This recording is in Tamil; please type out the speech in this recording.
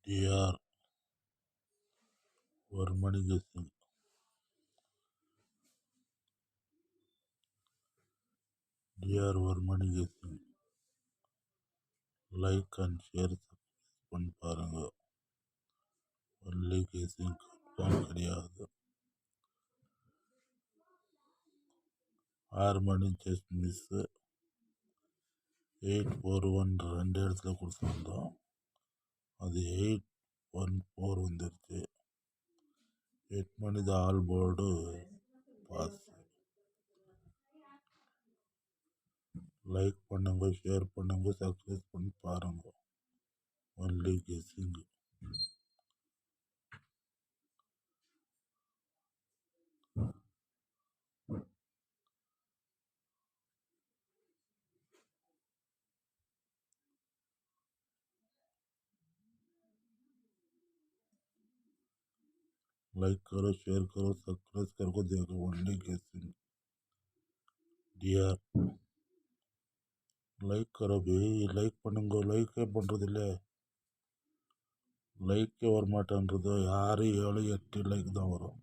DR Vermani guessing. DR Vermani guessing. Like and share பண்ணி பாருங்க. ஒன்லி கேசிங் கன்ஃபார்ம் கிடையாது. 6 மணி ஜஸ்ட் மிஸ்ஸு. 841 ரெண்டு இடத்துல கொடுத்துருந்தோம். அது 814 வந்துருச்சு. 8 மணி தான் ஆல் போர்டு பாஸ். லைக் பண்ணுங்க, ஷேர் பண்ணுங்க, சப்ஸ்கிரைப் பண்ணி பாருங்க. Only guessing. लाइक करो, शेयर करो, सब्सक्राइब करो, देखो ओनली गेसिंग। डियर லைக் करो भाई, லைக் பண்ணுங்க. லைக்கே பண்ணுறதில்ல, லைக்கே வரமாட்டேன்றது. 6 7 8 லைக் தான் வரும்.